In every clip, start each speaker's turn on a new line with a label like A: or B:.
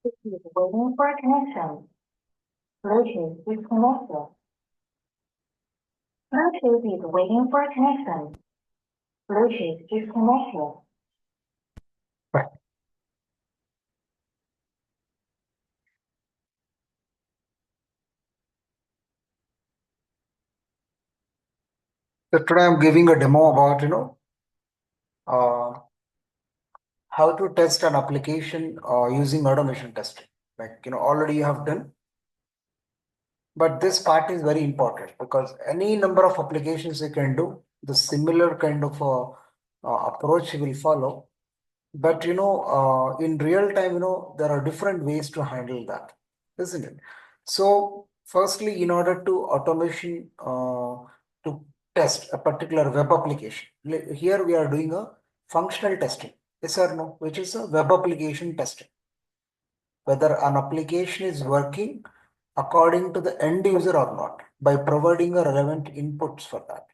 A: Bluetooth waiting for connection. Bluetooth disconnected. Bluetooth is waiting for connection. Bluetooth disconnected.
B: Right. So today I'm giving a demo about, uh, how to test an application using automation testing. Like, already you have done. But this part is very important because any number of applications you can do, the similar kind of approach you will follow. But in real time, there are different ways to handle that, isn't it? So, firstly, in order to automation to test a particular web application, here we are doing a functional testing. Yes or no? Which is a web application testing. Whether an application is working according to the end user or not by providing a relevant inputs for that.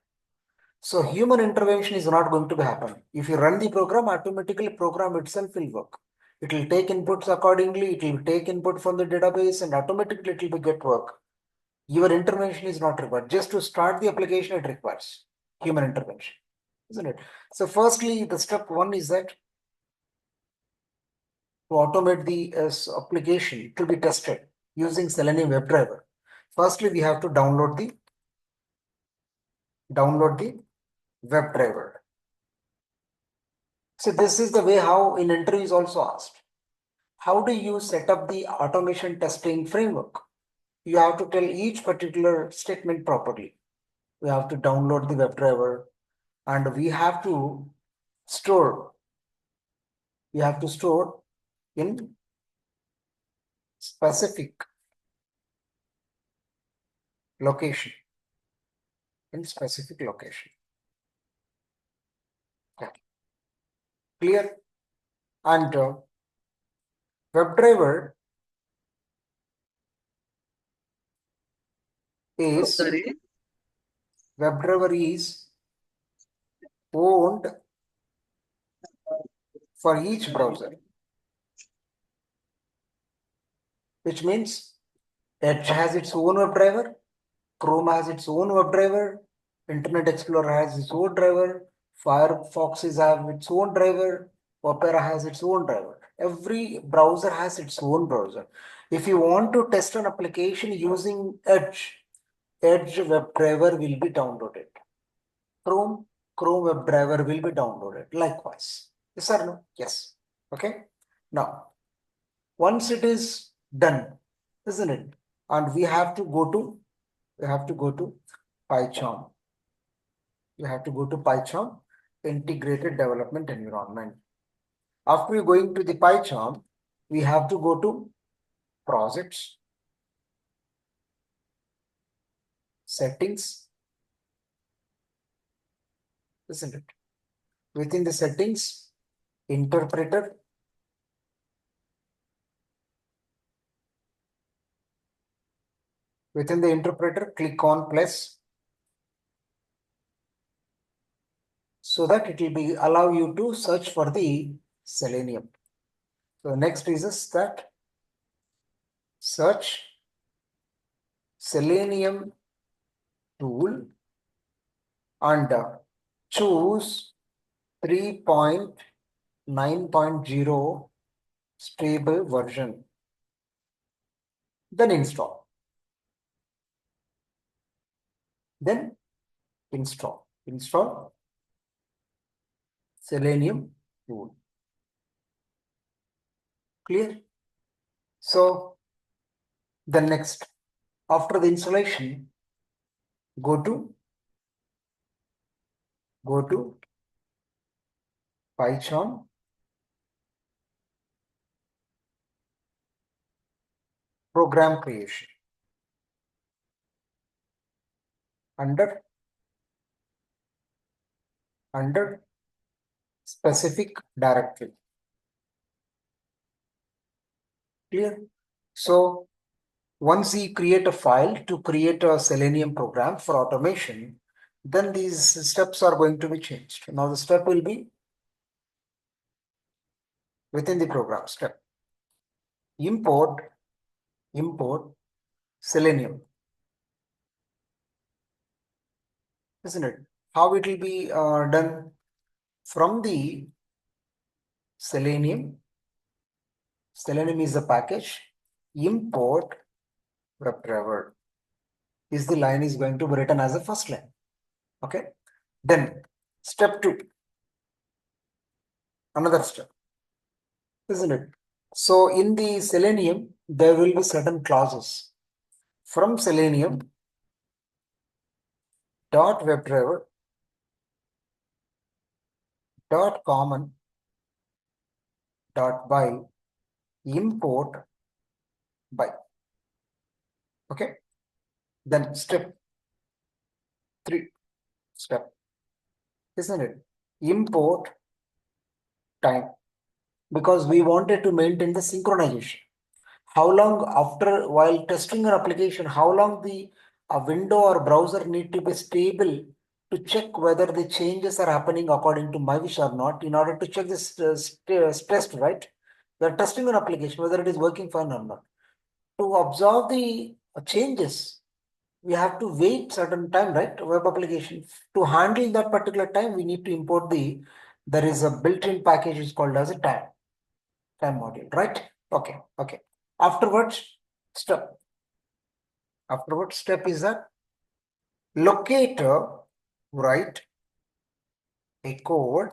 B: So human intervention is not going to be happen. If you run the program, automatically program itself will work. It will take inputs accordingly. It will take input from the database and automatically it will get work. Your intervention is not required. Just to start the application, it requires human intervention, isn't it? So firstly, the step one is that to automate the application to be tested using Selenium WebDriver. Firstly, we have to download the WebDriver. So this is the way how in interview is also asked. How do you set up the automation testing framework? You have to tell each particular statement properly. We have to download the WebDriver and we have to store. We have to store in specific location. In specific location. Okay. Clear? And WebDriver is WebDriver is owned for each browser, which means Edge has its own WebDriver, Chrome has its own WebDriver, Internet Explorer has its own driver, Firefox have its own driver, Opera has its own driver. Every browser has its own browser. If you want to test an application using Edge WebDriver will be downloaded. Chrome WebDriver will be downloaded. Likewise. Yes or no? Yes. Okay. Now, once it is done, isn't it? And we have to go to PyCharm. You have to go to PyCharm Integrated Development Environment. After going to the PyCharm, we have to go to Projects, Settings, isn't it? Within the settings, Interpreter, within the interpreter, click on plus so that it will be allow you to search for the Selenium. So next is that search Selenium tool and choose 3.9.0 stable version. Then install. Install Selenium tool. Clear? So the next, after the installation, go to PyCharm, program creation. Under specific directory. Clear? So once we create a file to create a Selenium program for automation, then these steps are going to be changed. Now the step will be within the program step. import Selenium, isn't it? How it will be done? From the Selenium is the package, import WebDriver is the line is going to be written as a first line. Okay. Then step 2, another step, isn't it? So in the Selenium, there will be certain clauses. From Selenium dot WebDriver dot common dot by import by. Okay. Then step 3, step, isn't it? Import time, because we wanted to maintain the synchronization. How long after while testing an application, how long the window or browser need to be stable to check whether the changes are happening according to my wish or not, in order to check this test, right? We are testing an application, whether it is working fine or not. To observe the changes, we have to wait certain time, right? Web application. To handle that particular time, we need to import there is a built-in package is called as a time module, right? Okay. Afterwards, step. Afterwards, step is that locator, write a code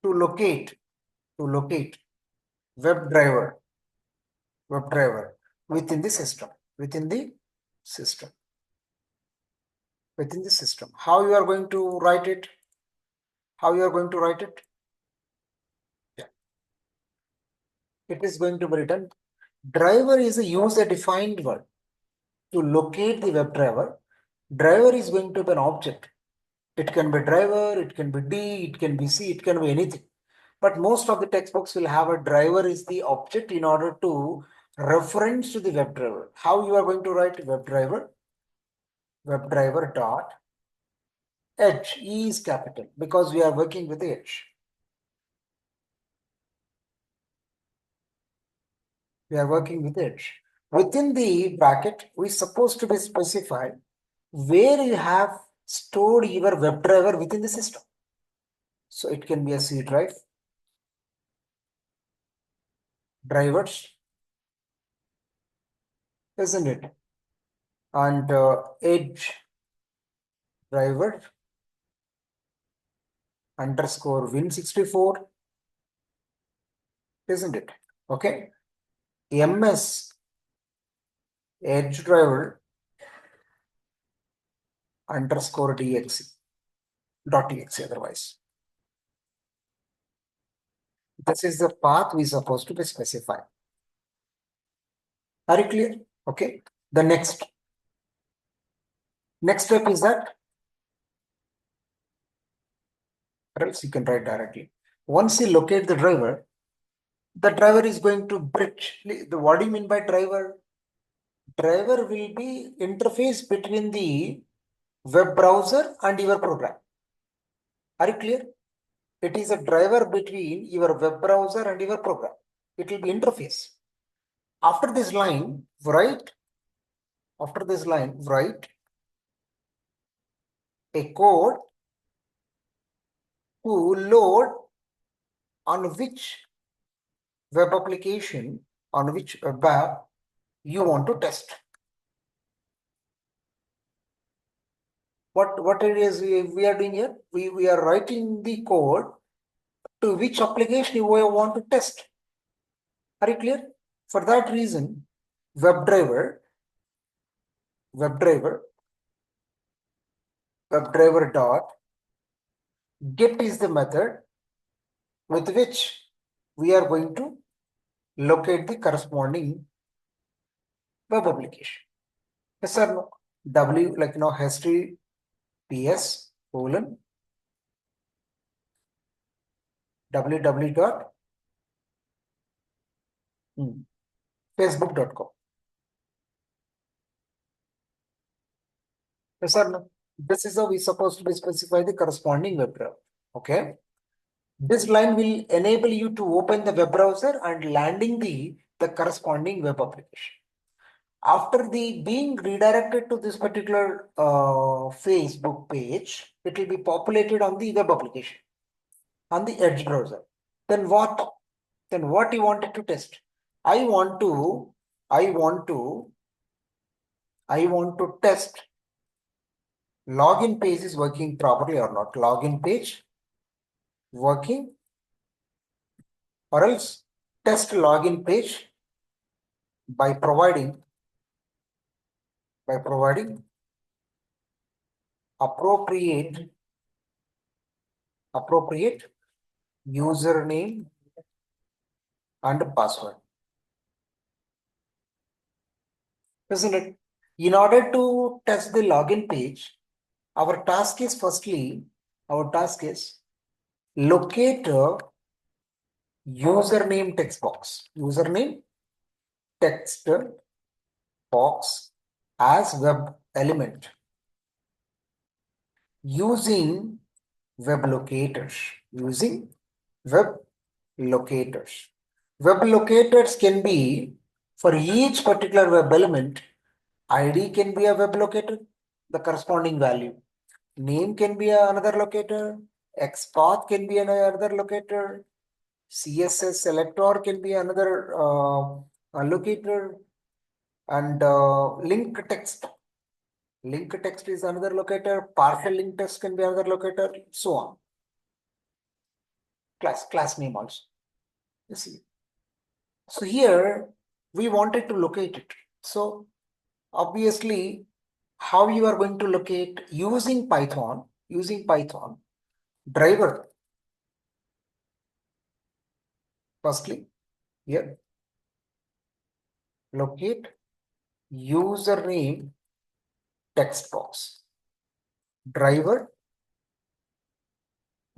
B: to locate WebDriver within the system, within the system, within the system. How you are going to write it? How you are going to write it? Yeah. It is going to be written. Driver is a user-defined word. To locate the WebDriver, driver is going to be an object. It can be driver, it can be D, it can be C, it can be anything. But most of the textbooks will have a driver is the object in order to reference to the WebDriver. How you are going to write WebDriver? WebDriver dot edge. E is capital because we are working with the edge. We are working with edge. Within the bracket, we supposed to be specified where you have stored your WebDriver within the system. So it can be a C drive, drivers, isn't it? And edge driver underscore win64, isn't it? Okay. MS edge driver underscore .exe otherwise. This is the path we supposed to be specified. Are you clear? Okay. The next step is that, or else you can write directly. Once you locate the driver is going to bridge. What do you mean by driver? Driver will be interface between the web browser and your program. Are you clear? It is a driver between your web browser and your program. It will be interface. After this line, write a code to load on which web application, on which web app you want to test. What it is we are doing here? We are writing the code to which application you want to test. Are you clear? For that reason, WebDriver dot get is the method with which we are going to locate the corresponding web application. Yes or no? W like history ps colon www dot facebook.com. Yes or no? This is how we supposed to be specify the corresponding web browser. Okay. This line will enable you to open the web browser and landing the the corresponding web application. After the being redirected to this particular Facebook page, it will be populated on the web application, on the Edge browser. Then what? Then what you wanted to test? I want to test login page is working properly or not. Login page working, or else test login page by providing appropriate username and password. Isn't it? In order to test the login page, our task is locate a username text box. Username text box as web element using web locators. Web locators can be for each particular web element. ID can be a web locator, the corresponding value. Name can be another locator. XPath can be another locator. CSS selector can be another locator. And link text. Link text is another locator. Partial link text can be another locator. So on. Class name also. You see. So here we wanted to locate it. So obviously, how you are going to locate using Python driver. Firstly, here locate username text box driver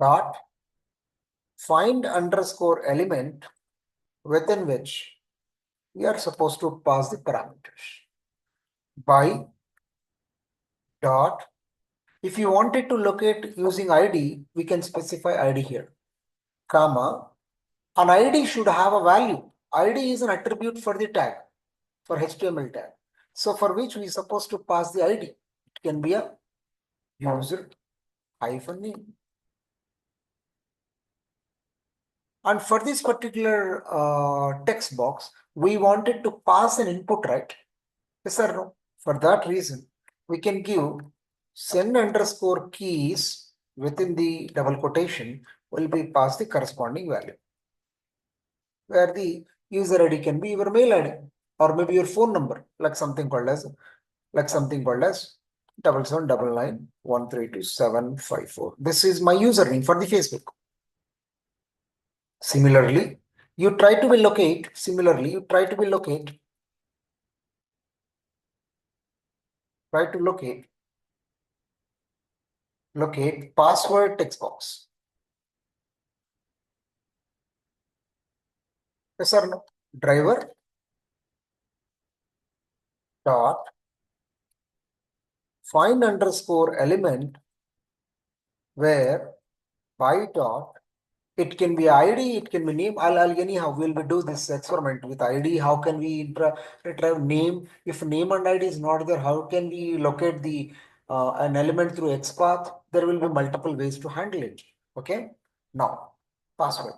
B: dot find underscore element within which we are supposed to pass the parameters by dot. If you wanted to locate using ID, we can specify ID here, comma. An ID should have a value. ID is an attribute for the tag, for HTML tag. So for which we are supposed to pass the ID. It can be a user hyphen name. And for this particular text box, we wanted to pass an input, right? Yes or no? For that reason, we can give send underscore keys within the double quotation will be passed the corresponding value, where the user ID can be your mail ID or maybe your phone number, like something called as 7799913275. This is my username for the Facebook. Similarly, you try to locate password text box. Yes or no? Driver dot find underscore element where by dot it can be ID, it can be name. I'll anyhow we'll do this experiment with ID. How can we retrieve name? If name and ID is not there, how can we locate the an element through XPath? There will be multiple ways to handle it. Okay. Now password,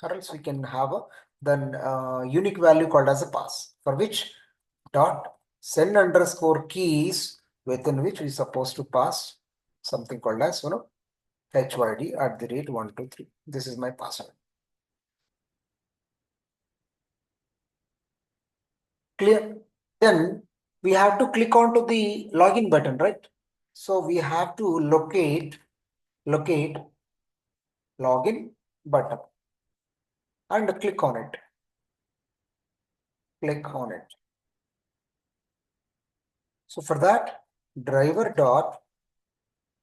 B: or else we can have a then unique value called as a pass, for which dot send underscore keys within which we supposed to pass something called as HYD at the rate 123. This is my password. Clear? Then we have to click onto the login button, right? So we have to locate login button and click on it. So for that, driver dot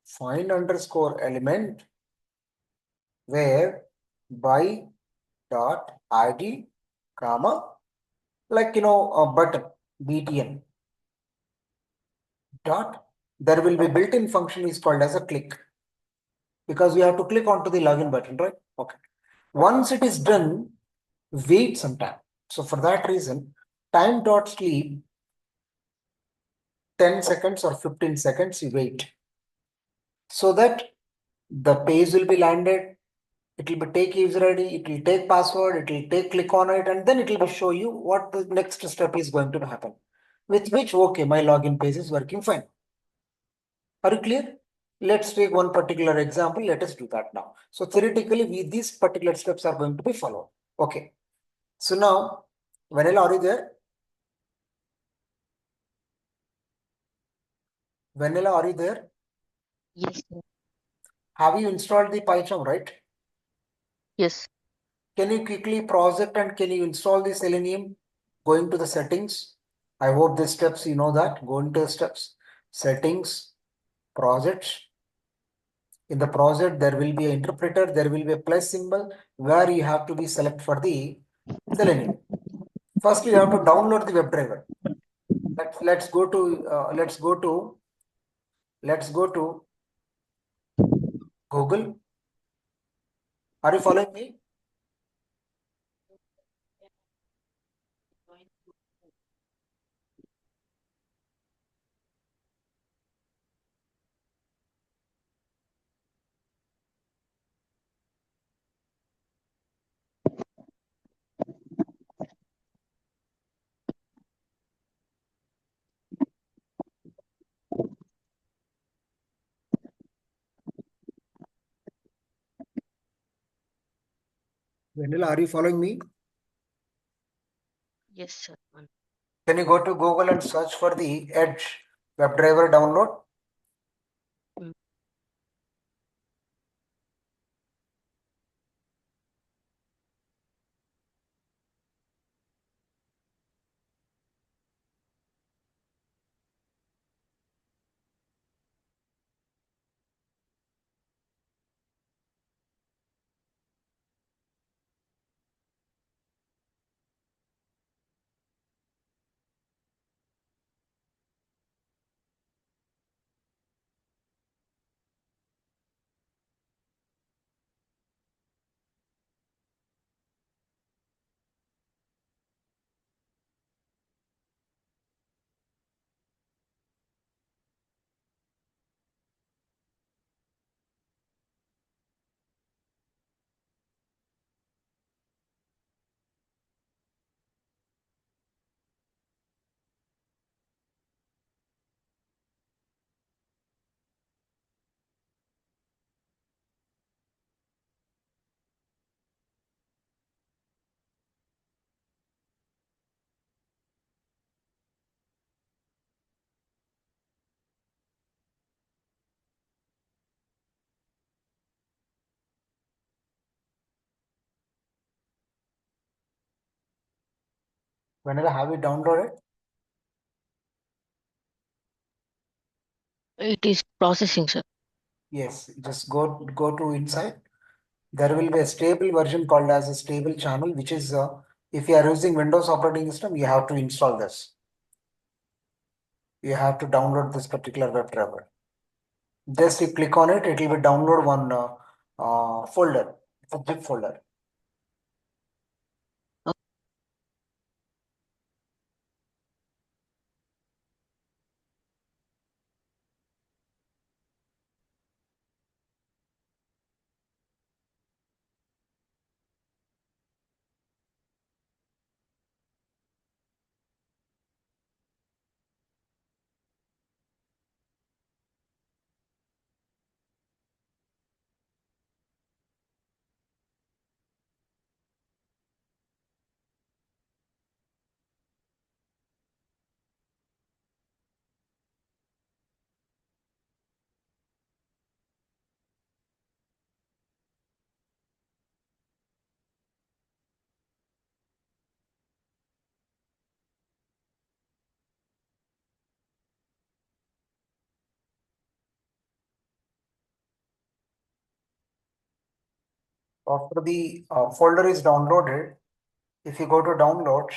B: find underscore element where by dot ID comma a button btn dot, there will be built-in function is called as a click, because we have to click onto the login button, right? Okay. Once it is done, wait some time. So for that reason, time.sleep 10 seconds or 15 seconds, you wait so that the page will be landed. It will be take user ID, it will take password, it will take click on it, and then it will show you what the next step is going to happen. With which, okay, my login page is working fine. Are you clear? Let's take one particular example. Let us do that now. So theoretically, these particular steps are going to be followed. Okay. So now, Vanilla, are you there? Vanilla, are you there?
C: Yes, sir.
B: Have you installed the PyCharm, right?
C: Yes.
B: Can you quickly project and can you install the Selenium? Going to the settings. I hope the steps you know that. Go into the steps, settings, projects. In the project, there will be an interpreter, there will be a plus symbol where you have to be select for the Selenium. First, you have to download the WebDriver. Let's go to Google. Are you following me? Vanilla, are you following me?
C: Yes, sir.
B: Can you go to Google and search for the Edge WebDriver download?
C: Mm.
B: Vanilla, have you downloaded?
C: It is processing, sir.
B: Yes, just go to inside. There will be a stable version called as a stable channel, which is if you are using Windows operating system, you have to install this. You have to download this particular WebDriver. Just you click on it, it will be download one folder. It's a zip folder. After the folder is downloaded, if you go to downloads,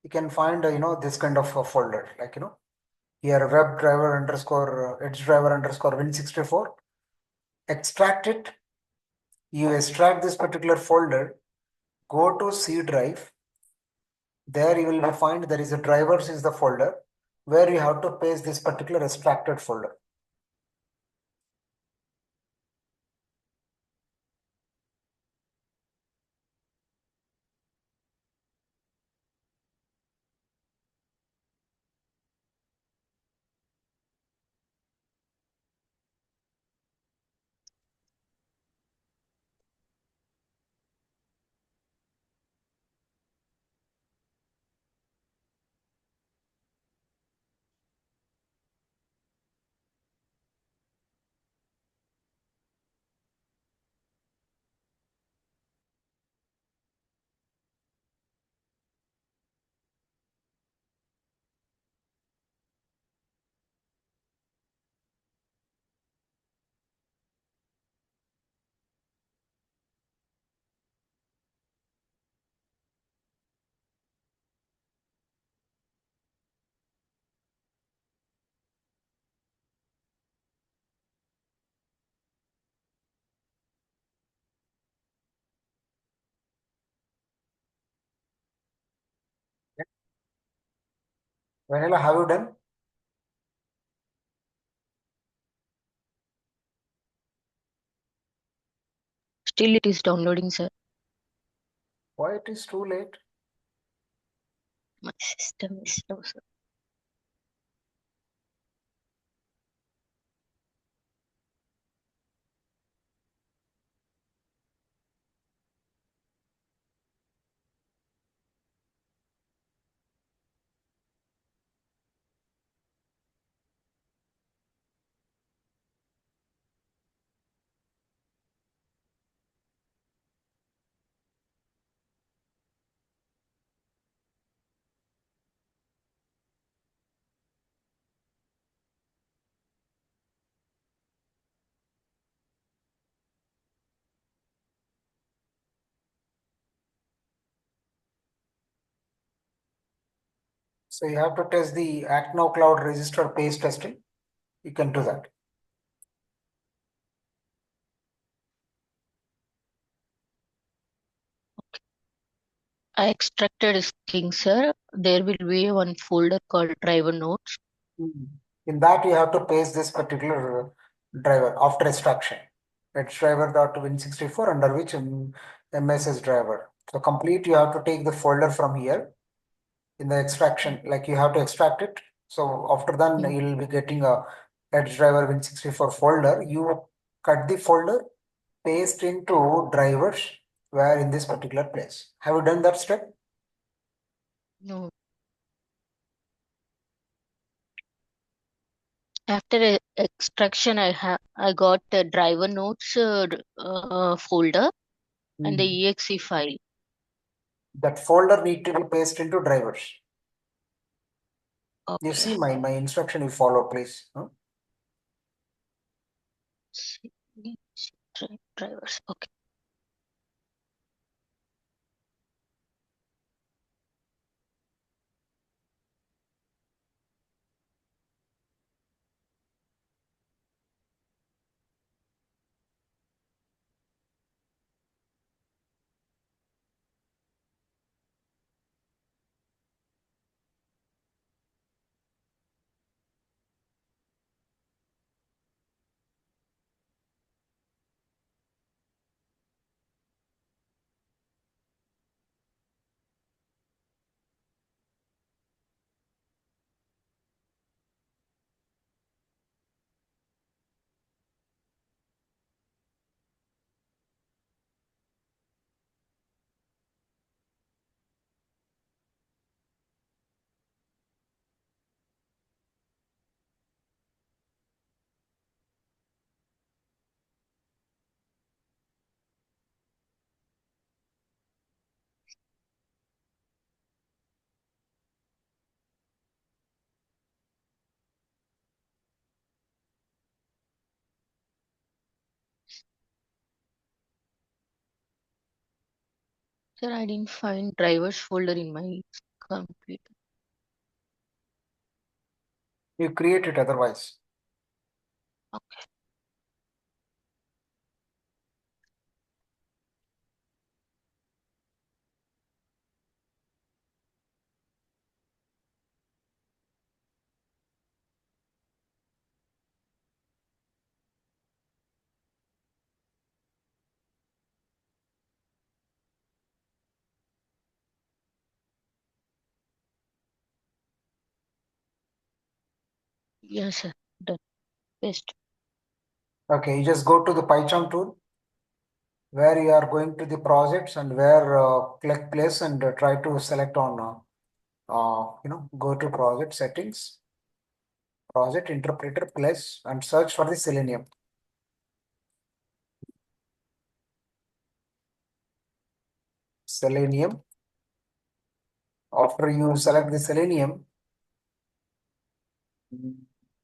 B: you can find this kind of a folder, like here WebDriver underscore edge driver underscore Win64. Extract it. You extract this particular folder. Go to C drive. There you will find there is a drivers is the folder where you have to paste this particular extracted folder. Vanilla, have you done?
C: Still it is downloading, sir.
B: Why it is too late?
C: My system is slow, sir.
B: So you have to test the Act Now Cloud register paste testing. You can do that.
C: I extracted a string, sir. There will be one folder called driver nodes.
B: In that, you have to paste this particular driver after extraction. It's driver.win64 under which MSS driver. So complete, you have to take the folder from here in the extraction, like you have to extract it. So after that,
C: Mm.
B: you'll be getting a edge driver win64 folder. You cut the folder, paste into drivers where in this particular place. Have you done that step?
C: No. After extraction, I got the driver nodes folder and the exe file.
B: That folder need to be pasted into drivers. You
C: Okay.
B: see my instruction you follow, please. Huh?
C: Drivers. Okay. Sir, I didn't find drivers folder in my computer.
B: You create it otherwise.
C: Okay. Yes, sir. Done. Paste.
B: Okay, you just go to the PyCharm tool where you are going to the projects and where click place and try to select on go to project settings, project interpreter place and search for the Selenium. Selenium. After you select the Selenium,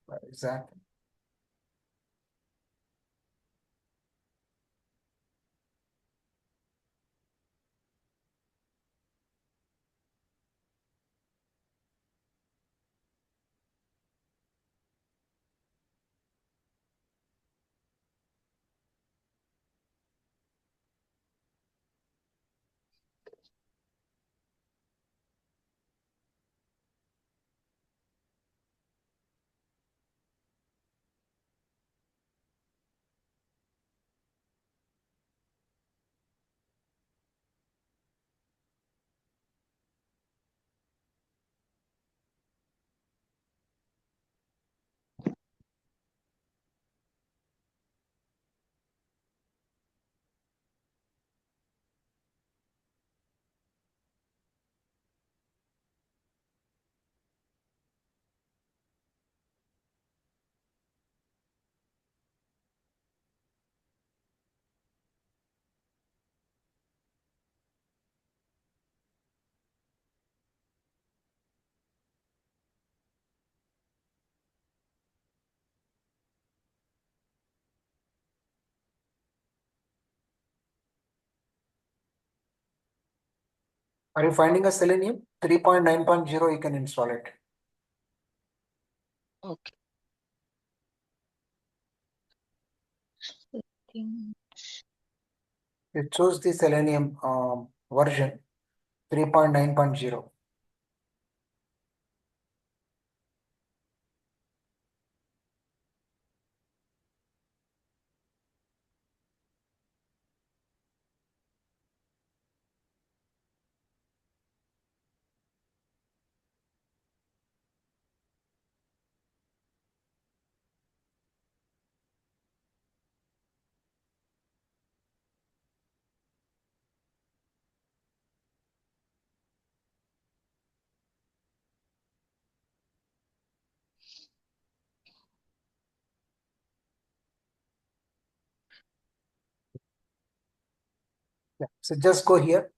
B: where is that? Are you finding a Selenium 3.9.0? You can install it.
C: Okay. Settings.
B: You choose the Selenium version 3.9.0. Yeah. So just go here.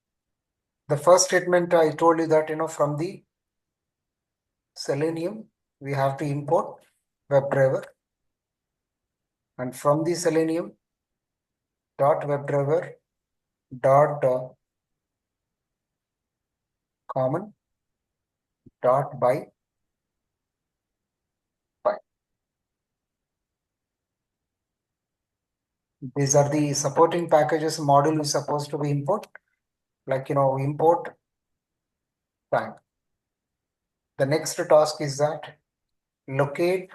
B: The first statement I told you that from the Selenium we have to import WebDriver, and from the Selenium dot WebDriver dot common dot by. These are the supporting packages module is supposed to be import, like import time. The next task is that locate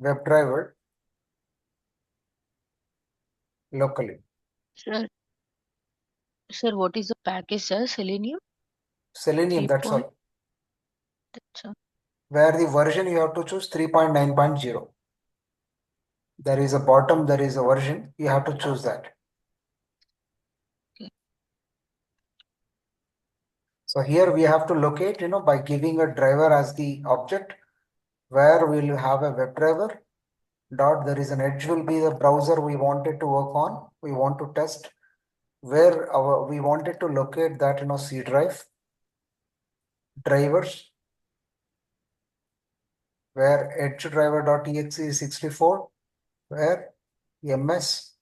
B: WebDriver locally.
C: Sir, what is the package, sir? Selenium?
B: Selenium,
C: 3
B: that's
C: point.
B: all.
C: That's all.
B: Where the version you have to choose 3.9.0. There is a bottom, there is a version, you have to choose that.
C: Okay.
B: So here we have to locate, by giving a driver as the object, where we'll have a WebDriver dot, there is an edge will be the browser we wanted to work on, we want to test, where we wanted to locate that C drive, drivers, where edge driver.exe is 64, where ms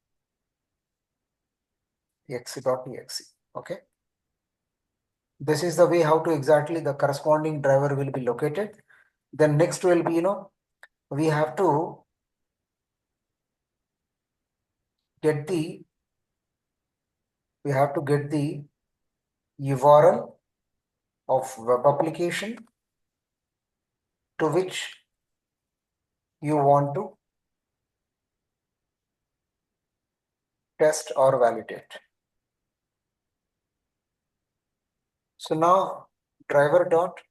B: exe.exe. Okay. This is the way how to exactly the corresponding driver will be located. Then next will be, we have to get the URL of web application to which you want to test or validate. So now driver dot,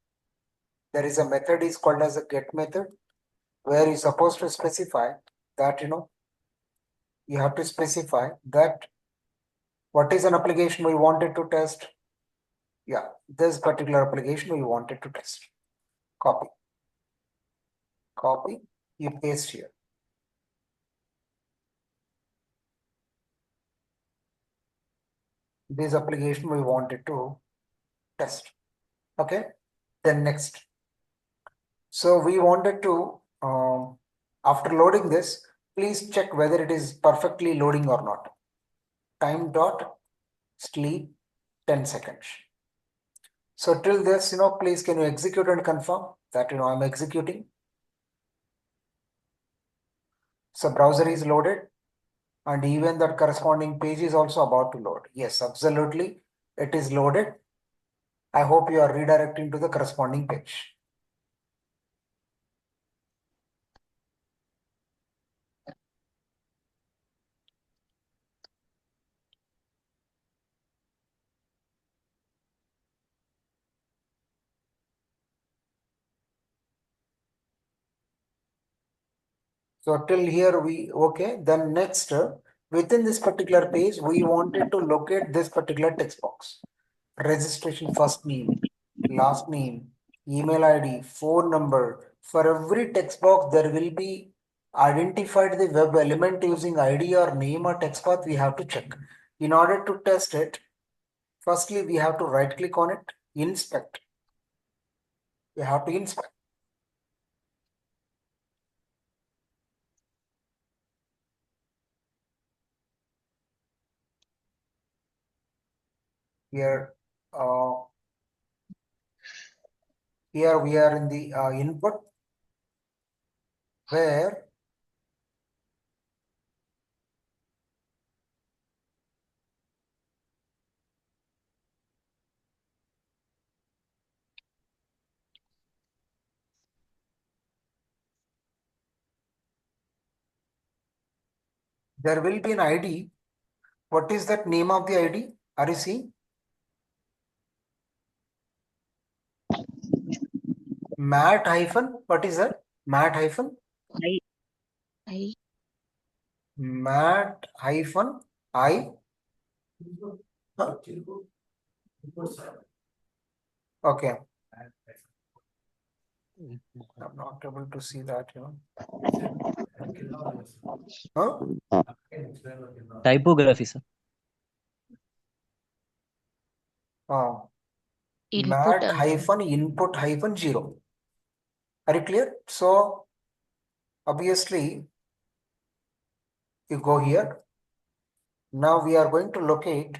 B: there is a method is called as a get method. where you're supposed to specify that, you have to specify that what is an application we wanted to test. Yeah, this particular application we wanted to test. Copy, you paste here. This application we wanted to test. Okay, then next. So we wanted to, after loading this, please check whether it is perfectly loading or not. Time dot sleep 10 seconds. So till this, please can you execute and confirm that, I'm executing. So browser is loaded and even that corresponding page is also about to load. Yes, absolutely. It is loaded. I hope you are redirecting to the corresponding page. So till here okay. Then next, within this particular page, we wanted to locate this particular text box. Registration first name, last name, email ID, phone number. For every text box, there will be identified the web element using ID or name or text path we have to check. In order to test it, firstly, we have to right click on it, inspect. We have to inspect. Here, here we are in the input where there will be an ID. What is that name of the ID? Are you seeing? Mat hyphen. What is that? Mat hyphen.
C: I
B: Mat hyphen I. Huh? Okay. I'm not able to see that, Huh?
D: Typography, sir.
C: input
B: Mat hyphen input hyphen 0. Are you clear? So obviously you go here. Now we are going to locate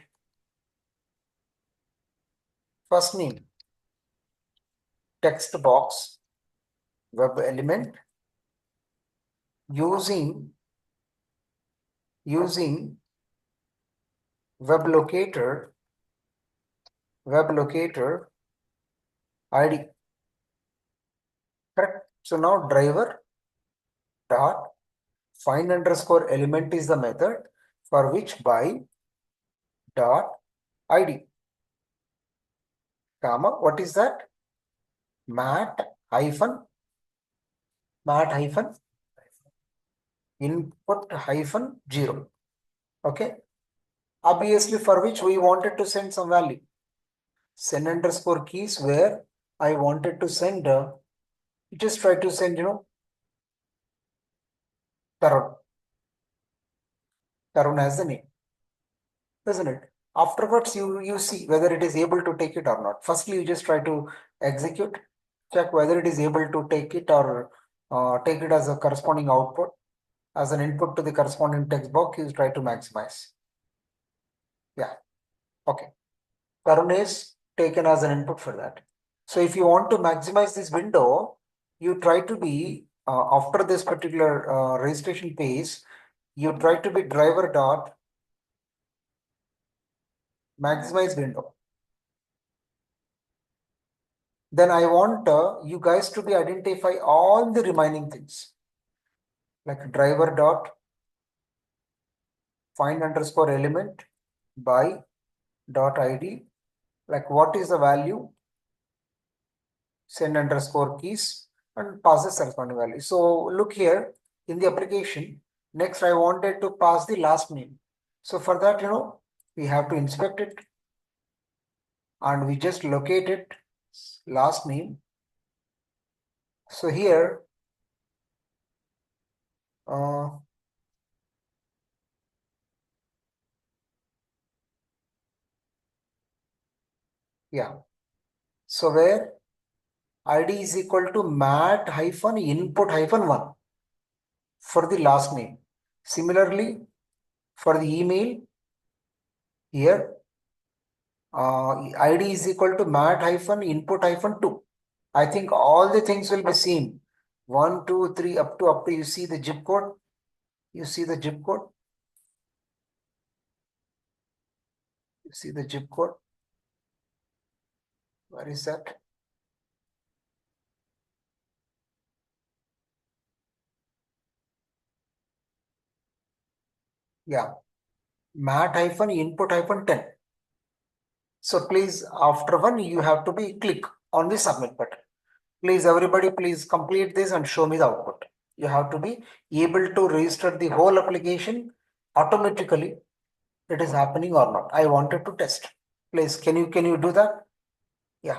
B: first name, text box, web element using web locator ID. Correct. So now driver dot find underscore element is the method for which by dot ID, comma, what is that? Mat hyphen input hyphen 0. Okay. Obviously for which we wanted to send some value. Send underscore keys where I wanted to send, just try to send, Tarun as the name, isn't it? Afterwards, you see whether it is able to take it or not. Firstly, you just try to execute, check whether it is able to take it or take it as a corresponding output, as an input to the corresponding text box. You try to maximize. Yeah, okay. Tarun is taken as an input for that. So if you want to maximize this window, you try to be after this particular registration page, you try to be driver dot maximize window. Then I want you guys to be identify all the remaining things like driver dot find underscore element by dot ID, like what is the value, send underscore keys, and pass the corresponding value. So look here in the application. Next, I wanted to pass the last name. So for that, we have to inspect it and we just locate it, last name. So here, yeah. So where ID is equal to mat hyphen input hyphen 1 for the last name. Similarly, for the email, here ID is equal to mat hyphen input hyphen 2. I think all the things will be same. 1, 2, 3, up to you see the zip code. You see the zip code. You see the zip code. Where is that? Yeah. Mat hyphen input hyphen 10. So please, after one, you have to be click on the submit button. Please, everybody, please complete this and show me the output. You have to be able to register the whole application automatically. It is happening or not. I wanted to test. Please, can you do that? Yeah.